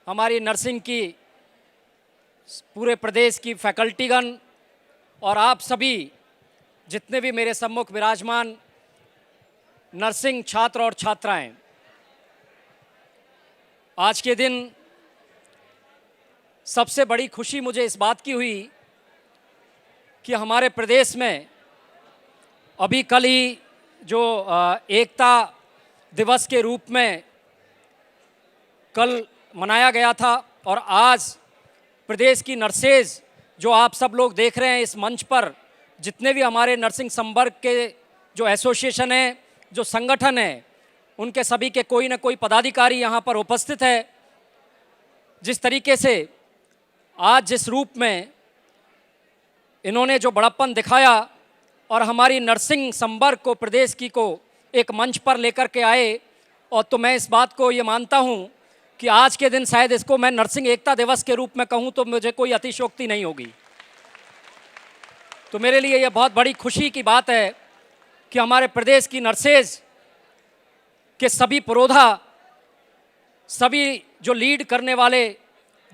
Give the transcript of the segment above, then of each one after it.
हमारी नर्सिंग की पूरे प्रदेश की फैकल्टीगण और आप सभी जितने भी मेरे सम्मुख विराजमान नर्सिंग छात्र और छात्राएं, आज के दिन सबसे बड़ी खुशी मुझे इस बात की हुई कि हमारे प्रदेश में अभी कल ही जो एकता दिवस के रूप में कल मनाया गया था और आज प्रदेश की नर्सेज जो आप सब लोग देख रहे हैं इस मंच पर, जितने भी हमारे नर्सिंग संवर्ग के जो एसोसिएशन हैं, जो संगठन हैं, उनके सभी के कोई ना कोई पदाधिकारी यहाँ पर उपस्थित है। जिस तरीके से आज जिस रूप में इन्होंने जो बड़प्पन दिखाया और हमारी नर्सिंग संवर्ग को, प्रदेश की को एक मंच पर लेकर के आए, और तो मैं इस बात को ये मानता हूँ कि आज के दिन शायद इसको मैं नर्सिंग एकता दिवस के रूप में कहूँ तो मुझे कोई अतिशयोक्ति नहीं होगी। तो मेरे लिए ये बहुत बड़ी खुशी की बात है कि हमारे प्रदेश की नर्सेज के सभी पुरोधा, सभी जो लीड करने वाले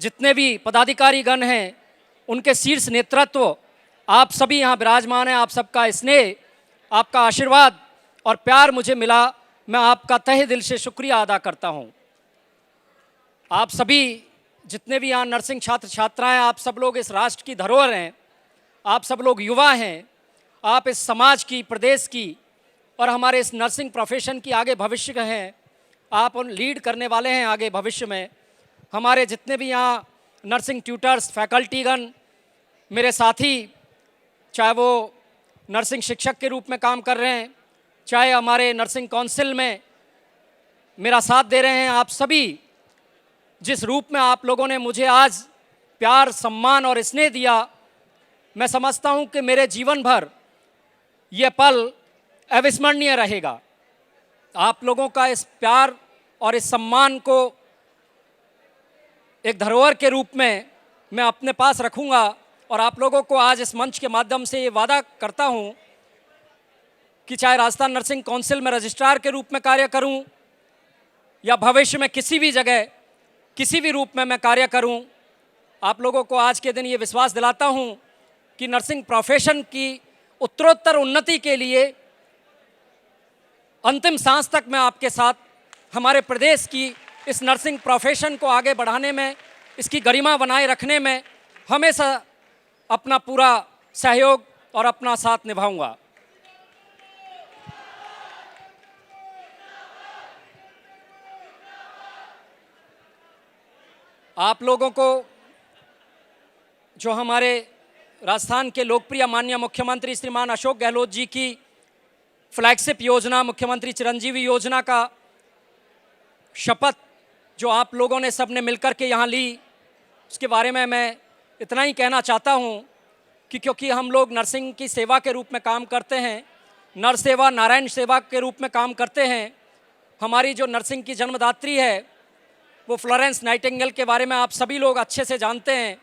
जितने भी पदाधिकारीगण हैं, उनके शीर्ष नेतृत्व, आप सभी यहाँ विराजमान हैं। आप सबका स्नेह, आपका आशीर्वाद और प्यार मुझे मिला, मैं आपका तहे दिल से शुक्रिया अदा करता हूँ। आप सभी जितने भी यहाँ नर्सिंग छात्र छात्राएं, आप सब लोग इस राष्ट्र की धरोहर हैं, आप सब लोग युवा हैं, आप इस समाज की, प्रदेश की और हमारे इस नर्सिंग प्रोफेशन की आगे भविष्य के हैं, आप उन लीड करने वाले हैं आगे भविष्य में। हमारे जितने भी यहाँ नर्सिंग ट्यूटर्स, फैकल्टीगण, मेरे साथी, चाहे वो नर्सिंग शिक्षक के रूप में काम कर रहे हैं, चाहे हमारे नर्सिंग काउंसिल में मेरा साथ दे रहे हैं, आप सभी जिस रूप में आप लोगों ने मुझे आज प्यार, सम्मान और स्नेह दिया, मैं समझता हूं कि मेरे जीवन भर ये पल अविस्मरणीय रहेगा। आप लोगों का इस प्यार और इस सम्मान को एक धरोहर के रूप में मैं अपने पास रखूंगा और आप लोगों को आज इस मंच के माध्यम से ये वादा करता हूं कि चाहे राजस्थान नर्सिंग काउंसिल में रजिस्ट्रार के रूप में कार्य करूं या भविष्य में किसी भी जगह, किसी भी रूप में मैं कार्य करूं, आप लोगों को आज के दिन ये विश्वास दिलाता हूं कि नर्सिंग प्रोफेशन की उत्तरोत्तर उन्नति के लिए अंतिम सांस तक मैं आपके साथ, हमारे प्रदेश की इस नर्सिंग प्रोफेशन को आगे बढ़ाने में, इसकी गरिमा बनाए रखने में हमेशा अपना पूरा सहयोग और अपना साथ निभाऊंगा। आप लोगों को जो हमारे राजस्थान के लोकप्रिय माननीय मुख्यमंत्री श्रीमान अशोक गहलोत जी की फ्लैगशिप योजना, मुख्यमंत्री चिरंजीवी योजना का शपथ जो आप लोगों ने सबने मिलकर के यहाँ ली, उसके बारे में मैं इतना ही कहना चाहता हूँ कि क्योंकि हम लोग नर्सिंग की सेवा के रूप में काम करते हैं, नर सेवा नारायण सेवा के रूप में काम करते हैं। हमारी जो नर्सिंग की जन्मदात्री है वो फ्लोरेंस नाइटिंगेल के बारे में आप सभी लोग अच्छे से जानते हैं।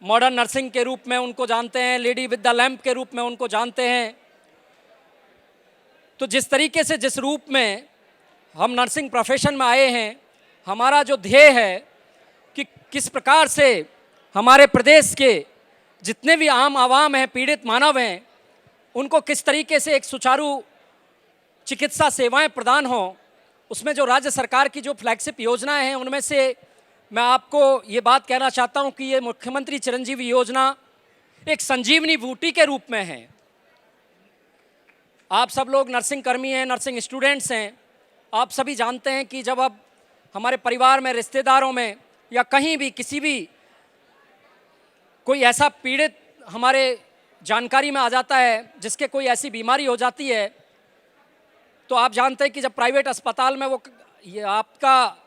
मॉडर्न नर्सिंग के रूप में उनको जानते हैं, लेडी विद द लैम्प के रूप में उनको जानते हैं। तो जिस तरीके से, जिस रूप में हम नर्सिंग प्रोफेशन में आए हैं, हमारा जो ध्येय है कि किस प्रकार से हमारे प्रदेश के जितने भी आम आवाम हैं, पीड़ित मानव हैं, उनको किस तरीके से एक सुचारू चिकित्सा सेवाएं प्रदान हों, उसमें जो राज्य सरकार की जो फ्लैगशिप योजनाएं हैं उनमें से मैं आपको ये बात कहना चाहता हूं कि ये मुख्यमंत्री चिरंजीवी योजना एक संजीवनी बूटी के रूप में है। आप सब लोग नर्सिंग कर्मी हैं, नर्सिंग स्टूडेंट्स हैं, आप सभी जानते हैं कि जब अब हमारे परिवार में, रिश्तेदारों में या कहीं भी किसी भी कोई ऐसा पीड़ित हमारे जानकारी में आ जाता है जिसके कोई ऐसी बीमारी हो जाती है, तो आप जानते हैं कि जब प्राइवेट अस्पताल में वो ये आपका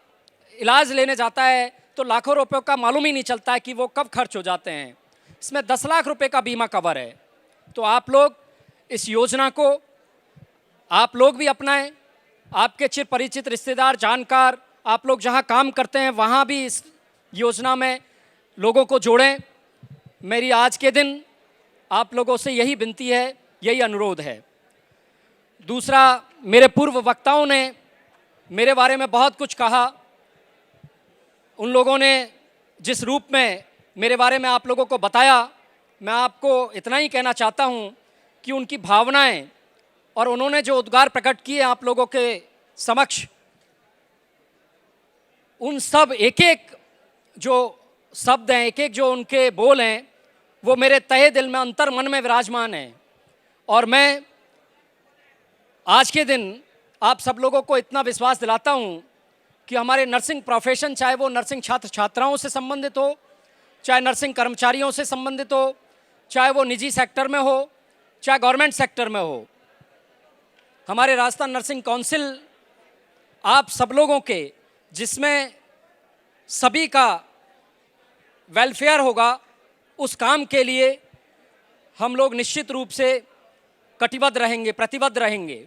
इलाज लेने जाता है तो लाखों रुपयों का मालूम ही नहीं चलता है कि वो कब खर्च हो जाते हैं। इसमें 10 लाख रुपए का बीमा कवर है। तो आप लोग इस योजना को आप लोग भी अपनाएं, आपके चिर परिचित रिश्तेदार, जानकार, आप लोग जहां काम करते हैं वहां भी इस योजना में लोगों को जोड़ें। मेरी आज के दिन आप लोगों से यही विनती है, यही अनुरोध है। दूसरा, मेरे पूर्व वक्ताओं ने मेरे बारे में बहुत कुछ कहा उन लोगों ने जिस रूप में मेरे बारे में आप लोगों को बताया, मैं आपको इतना ही कहना चाहता हूं कि उनकी भावनाएं और उन्होंने जो उद्गार प्रकट किए आप लोगों के समक्ष, उन सब एक एक जो शब्द हैं, एक एक जो उनके बोल हैं, वो मेरे तहे दिल में, अंतर मन में विराजमान हैं। और मैं आज के दिन आप सब लोगों को इतना विश्वास दिलाता हूं कि हमारे नर्सिंग प्रोफेशन, चाहे वो नर्सिंग छात्र छात्राओं से संबंधित हो, चाहे नर्सिंग कर्मचारियों से संबंधित हो, चाहे वो निजी सेक्टर में हो, चाहे गवर्नमेंट सेक्टर में हो, हमारे राजस्थान नर्सिंग काउंसिल आप सब लोगों के, जिसमें सभी का वेलफेयर होगा, उस काम के लिए हम लोग निश्चित रूप से कटिबद्ध रहेंगे, प्रतिबद्ध रहेंगे।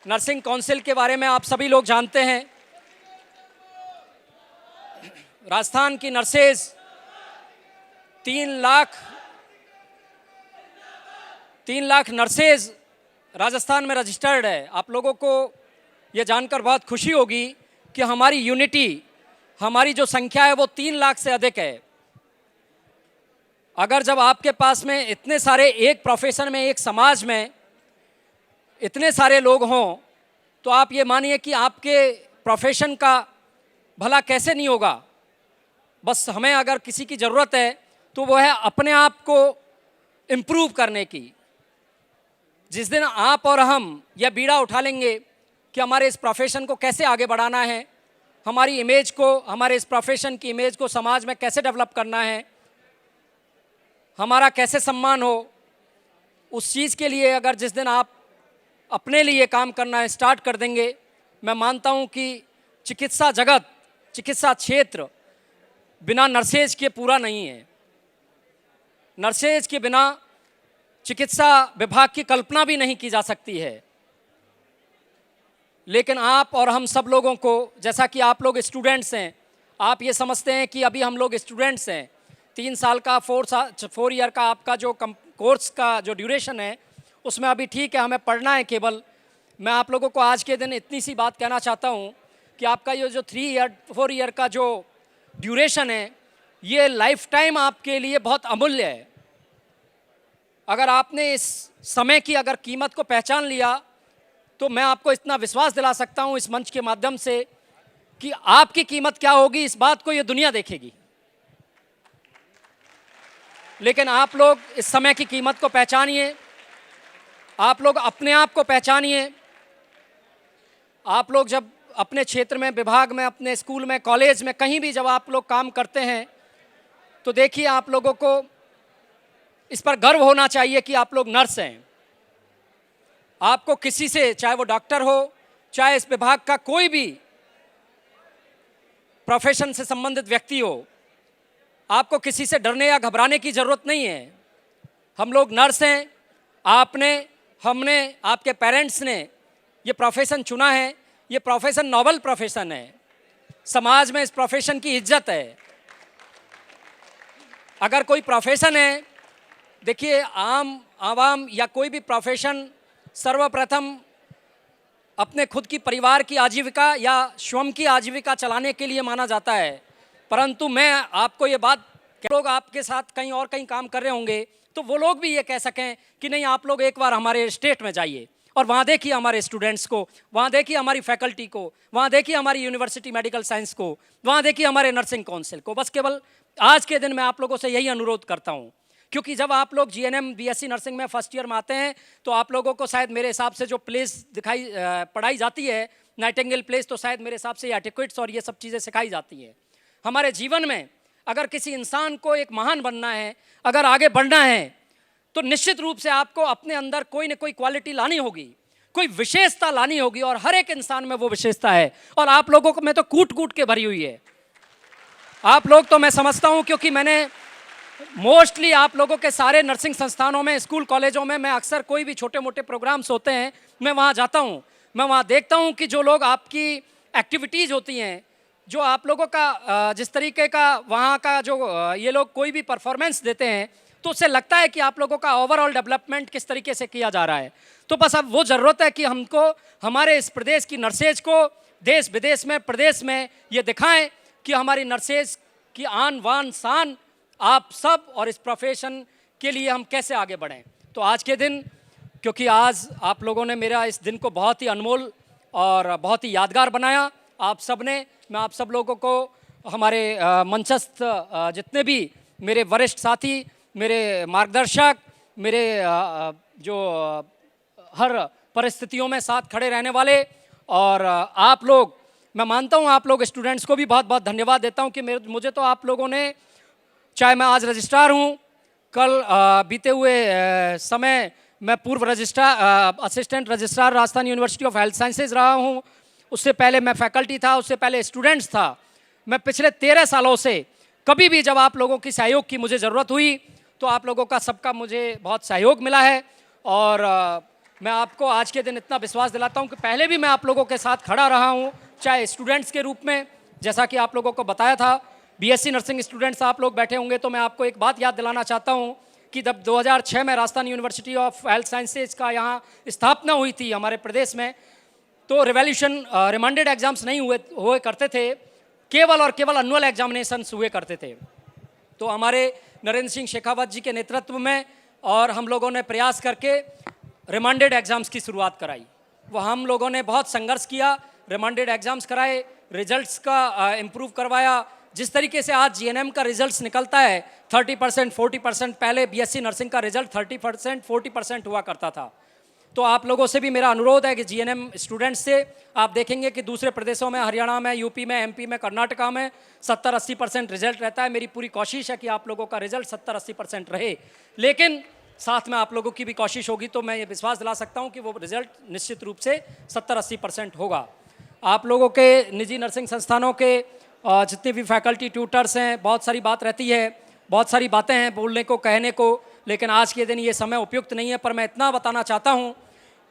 नर्सिंग काउंसिल के बारे में आप सभी लोग जानते हैं, राजस्थान की नर्सेज 3 लाख नर्सेज राजस्थान में रजिस्टर्ड है। आप लोगों को ये जानकर बहुत खुशी होगी कि हमारी यूनिटी, हमारी जो संख्या है वो 3 लाख से अधिक है। अगर जब आपके पास में इतने सारे, एक प्रोफेशन में, एक समाज में इतने सारे लोग हों, तो आप ये मानिए कि आपके प्रोफेशन का भला कैसे नहीं होगा। बस हमें अगर किसी की ज़रूरत है तो वो है अपने आप को इम्प्रूव करने की। जिस दिन आप और हम यह बीड़ा उठा लेंगे कि हमारे इस प्रोफेशन को कैसे आगे बढ़ाना है, हमारी इमेज को, हमारे इस प्रोफेशन की इमेज को समाज में कैसे डेवलप करना है, हमारा कैसे सम्मान हो, उस चीज़ के लिए अगर जिस दिन आप अपने लिए काम करना है स्टार्ट कर देंगे, मैं मानता हूं कि चिकित्सा जगत, चिकित्सा क्षेत्र बिना नर्सेज के पूरा नहीं है। नर्सेज के बिना चिकित्सा विभाग की कल्पना भी नहीं की जा सकती है। लेकिन आप और हम सब लोगों को, जैसा कि आप लोग स्टूडेंट्स हैं, आप ये समझते हैं कि अभी हम लोग स्टूडेंट्स हैं, 3 साल का 4 ईयर का आपका जो कोर्स का जो ड्यूरेशन है, उसमें अभी ठीक है, हमें पढ़ना है केवल। मैं आप लोगों को आज के दिन इतनी सी बात कहना चाहता हूँ कि आपका ये जो 4 ईयर का जो ड्यूरेशन है, ये लाइफ टाइम आपके लिए बहुत अमूल्य है। अगर आपने इस समय की अगर कीमत को पहचान लिया, तो मैं आपको इतना विश्वास दिला सकता हूँ इस मंच के माध्यम से कि आपकी कीमत क्या होगी, इस बात को ये दुनिया देखेगी। लेकिन आप लोग इस समय की कीमत को पहचानिए, आप लोग अपने आप को पहचानिए। आप लोग जब अपने क्षेत्र में, विभाग में, अपने स्कूल में, कॉलेज में, कहीं भी जब आप लोग काम करते हैं, तो देखिए आप लोगों को इस पर गर्व होना चाहिए कि आप लोग नर्स हैं। आपको किसी से, चाहे वो डॉक्टर हो, चाहे इस विभाग का कोई भी प्रोफेशन से संबंधित व्यक्ति हो, आपको किसी से डरने या घबराने की ज़रूरत नहीं है। हम लोग नर्स हैं। आपने, हमने, आपके पेरेंट्स ने ये प्रोफेशन चुना है। ये प्रोफेशन नोबल प्रोफेशन है। समाज में इस प्रोफेशन की इज्जत है। अगर कोई प्रोफेशन है, देखिए आवाम या कोई भी प्रोफेशन सर्वप्रथम अपने खुद की परिवार की आजीविका या स्वयं की आजीविका चलाने के लिए माना जाता है। परंतु मैं आपको ये बात, लोग आपके साथ कहीं और कहीं काम कर रहे होंगे, तो वो लोग भी ये कह सकें कि नहीं, आप लोग एक बार हमारे स्टेट में जाइए और वहाँ देखिए हमारे स्टूडेंट्स को, वहाँ देखिए हमारी फैकल्टी को, वहाँ देखिए हमारी यूनिवर्सिटी मेडिकल साइंस को, वहाँ देखिए हमारे नर्सिंग काउंसिल को। बस केवल आज के दिन मैं आप लोगों से यही अनुरोध करता हूँ, क्योंकि जब आप लोग जीएनएम बीएससी नर्सिंग में फर्स्ट ईयर में आते हैं, तो आप लोगों को शायद मेरे हिसाब से जो प्लेस पढ़ाई जाती है, नाइटिंगेल प्लेस, तो शायद मेरे हिसाब से एटिक्वेट्स और ये सब चीज़ें सिखाई जाती है। हमारे जीवन में अगर किसी इंसान को एक महान बनना है, अगर आगे बढ़ना है, तो निश्चित रूप से आपको अपने अंदर कोई न कोई क्वालिटी लानी होगी, कोई विशेषता लानी होगी, और हर एक इंसान में वो विशेषता है। और आप लोगों को मैं तो कूट कूट के भरी हुई है। आप लोग तो मैं समझता हूँ, क्योंकि मैंने मोस्टली आप लोगों के सारे नर्सिंग संस्थानों में, स्कूल कॉलेजों में, मैं अक्सर कोई भी छोटे मोटे प्रोग्राम्स होते हैं, मैं वहाँ जाता हूँ। मैं वहाँ देखता हूँ कि जो लोग आपकी एक्टिविटीज़ होती हैं, जो आप लोगों का जिस तरीके का वहाँ का जो ये लोग कोई भी परफॉर्मेंस देते हैं, तो उससे लगता है कि आप लोगों का ओवरऑल डेवलपमेंट किस तरीके से किया जा रहा है। तो बस अब वो ज़रूरत है कि हमको, हमारे इस प्रदेश की नर्सेज को देश विदेश में, प्रदेश में ये दिखाएं कि हमारी नर्सेज की आन बान शान आप सब, और इस प्रोफेशन के लिए हम कैसे आगे बढ़ें। तो आज के दिन, क्योंकि आज आप लोगों ने मेरा इस दिन को बहुत ही अनमोल और बहुत ही यादगार बनाया, आप सब ने, मैं आप सब लोगों को, हमारे मंचस्थ जितने भी मेरे वरिष्ठ साथी, मेरे मार्गदर्शक, मेरे जो हर परिस्थितियों में साथ खड़े रहने वाले, और आप लोग, मैं मानता हूँ आप लोग स्टूडेंट्स को भी बहुत बहुत धन्यवाद देता हूँ कि मुझे तो आप लोगों ने, चाहे मैं आज रजिस्ट्रार हूँ, कल बीते हुए समय मैं पूर्व registrar, assistant registrar Rajasthan university of health sciences रहा हूँ, उससे पहले मैं फैकल्टी था, उससे पहले स्टूडेंट्स था। मैं पिछले 13 सालों से कभी भी जब आप लोगों की सहयोग की मुझे ज़रूरत हुई तो आप लोगों का सबका मुझे बहुत सहयोग मिला है। और मैं आपको आज के दिन इतना विश्वास दिलाता हूँ कि पहले भी मैं आप लोगों के साथ खड़ा रहा हूँ, चाहे स्टूडेंट्स के रूप में, जैसा कि आप लोगों को बताया था, बीएससी नर्सिंग स्टूडेंट्स आप लोग बैठे होंगे, तो मैं आपको एक बात याद दिलाना चाहता हूँ कि जब 2006 में Rajasthan university of health sciences का यहाँ स्थापना हुई थी हमारे प्रदेश में, तो रिवॉल्यूशन रिमांडेड एग्जाम्स नहीं हुए करते थे, केवल और केवल एनुअल एग्जामिनेशंस हुए करते थे। तो हमारे नरेंद्र सिंह शेखावत जी के नेतृत्व में और हम लोगों ने प्रयास करके रिमांडेड एग्जाम्स की शुरुआत कराई। वो हम लोगों ने बहुत संघर्ष किया, रिमांडेड एग्जाम्स कराए, रिजल्ट्स का इम्प्रूव करवाया। जिस तरीके से आज जीएनएम का रिजल्ट्स निकलता है 30%, 40%, पहले बीएससी नर्सिंग का रिजल्ट 30%, 40% हुआ करता था। तो आप लोगों से भी मेरा अनुरोध है कि जीएनएम स्टूडेंट्स से, आप देखेंगे कि दूसरे प्रदेशों में, हरियाणा में, यूपी में, एमपी में, कर्नाटका में 70-80% रिजल्ट रहता है। मेरी पूरी कोशिश है कि आप लोगों का रिजल्ट 70-80% रहे, लेकिन साथ में आप लोगों की भी कोशिश होगी तो मैं ये विश्वास दिला सकता हूँ कि वो रिजल्ट निश्चित रूप से 70-80% होगा। आप लोगों के निजी नर्सिंग संस्थानों के जितने भी फैकल्टी, ट्यूटर्स हैं, बहुत सारी बात रहती है, बहुत सारी बातें हैं बोलने को, कहने को, लेकिन आज के दिन ये समय उपयुक्त नहीं है। पर मैं इतना बताना चाहता हूँ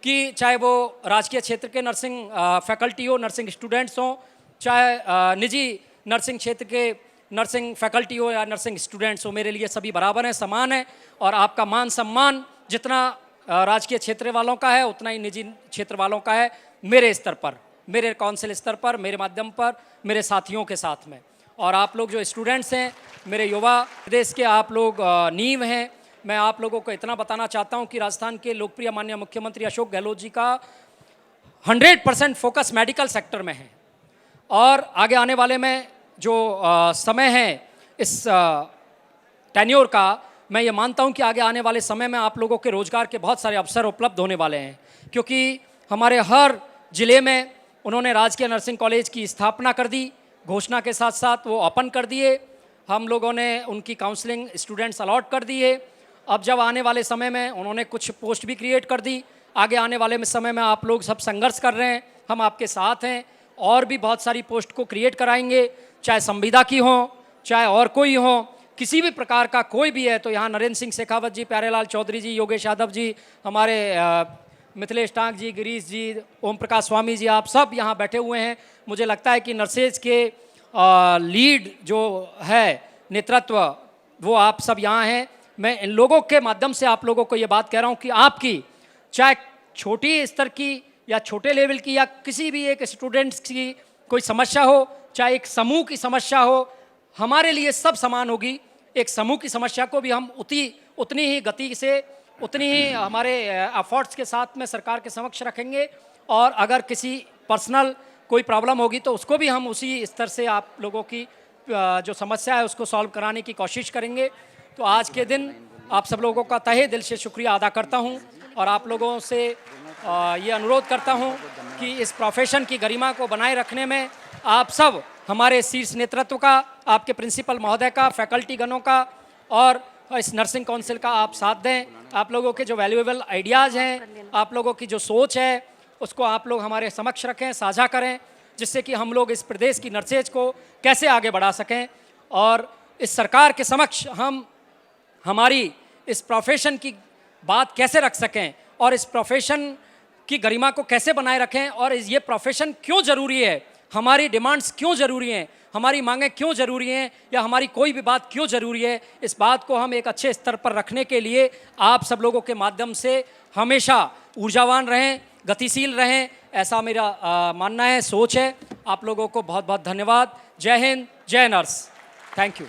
कि चाहे वो राजकीय क्षेत्र के नर्सिंग फैकल्टी हो, नर्सिंग स्टूडेंट्स हों, चाहे निजी नर्सिंग क्षेत्र के नर्सिंग फैकल्टी हो या नर्सिंग स्टूडेंट्स हो, मेरे लिए सभी बराबर हैं, समान है। और आपका मान सम्मान जितना राजकीय क्षेत्र वालों का है उतना ही निजी क्षेत्र वालों का है, मेरे स्तर पर, मेरे काउंसिल स्तर पर, मेरे माध्यम पर, मेरे साथियों के साथ में। और आप लोग जो स्टूडेंट्स हैं, मेरे युवा प्रदेश के आप लोग नींव हैं। मैं आप लोगों को इतना बताना चाहता हूं कि राजस्थान के लोकप्रिय माननीय मुख्यमंत्री अशोक गहलोत जी का 100% फोकस मेडिकल सेक्टर में है। और आगे आने वाले में जो समय है इस टेन्योर का, मैं ये मानता हूं कि आगे आने वाले समय में आप लोगों के रोजगार के बहुत सारे अवसर उपलब्ध होने वाले हैं, क्योंकि हमारे हर जिले में उन्होंने राजकीय नर्सिंग कॉलेज की स्थापना कर दी, घोषणा के साथ साथ वो ओपन कर दिए, हम लोगों ने उनकी काउंसलिंग स्टूडेंट्स अलॉट कर दिए। अब जब आने वाले समय में उन्होंने कुछ पोस्ट भी क्रिएट कर दी, आगे आने वाले समय में आप लोग सब संघर्ष कर रहे हैं, हम आपके साथ हैं, और भी बहुत सारी पोस्ट को क्रिएट कराएंगे, चाहे संविदा की हो, चाहे और कोई हो, किसी भी प्रकार का कोई भी है। तो यहाँ नरेंद्र सिंह शेखावत जी, प्यारेलाल चौधरी जी, योगेश यादव जी, हमारे मिथिलेश टांक जी, गिरीश जी, ओम प्रकाश स्वामी जी, आप सब यहाँ बैठे हुए हैं। मुझे लगता है कि नर्सेज के लीड जो है नेतृत्व, वो आप सब यहाँ हैं। मैं इन लोगों के माध्यम से आप लोगों को ये बात कह रहा हूँ कि आपकी चाहे छोटी स्तर की या छोटे लेवल की या किसी भी एक स्टूडेंट्स की कोई समस्या हो, चाहे एक समूह की समस्या हो, हमारे लिए सब समान होगी। एक समूह की समस्या को भी हम उतनी ही गति से, उतनी ही हमारे एफर्ट्स के साथ में सरकार के समक्ष रखेंगे। और अगर किसी पर्सनल कोई प्रॉब्लम होगी तो उसको भी हम उसी स्तर से आप लोगों की जो समस्या है उसको सॉल्व कराने की कोशिश करेंगे। तो आज के दिन आप सब लोगों का तहे दिल से शुक्रिया अदा करता हूं और आप लोगों से ये अनुरोध करता हूं कि इस प्रोफेशन की गरिमा को बनाए रखने में आप सब, हमारे शीर्ष नेतृत्व का, आपके प्रिंसिपल महोदय का, फैकल्टी गणों का और इस नर्सिंग काउंसिल का आप साथ दें। आप लोगों के जो वैल्यूएबल आइडियाज़ हैं, आप लोगों की जो सोच है, उसको आप लोग हमारे समक्ष रखें, साझा करें, जिससे कि हम लोग इस प्रदेश की नर्सेज को कैसे आगे बढ़ा सकें और इस सरकार के समक्ष हम हमारी इस प्रोफेशन की बात कैसे रख सकें और इस प्रोफेशन की गरिमा को कैसे बनाए रखें और ये प्रोफेशन क्यों ज़रूरी है, हमारी डिमांड्स क्यों ज़रूरी हैं, हमारी मांगें क्यों ज़रूरी हैं या हमारी कोई भी बात क्यों ज़रूरी है, इस बात को हम एक अच्छे स्तर पर रखने के लिए आप सब लोगों के माध्यम से हमेशा ऊर्जावान रहें, गतिशील रहें, ऐसा मेरा मानना है, सोच है। आप लोगों को बहुत बहुत धन्यवाद। जय हिंद, जय नर्स। Thank you.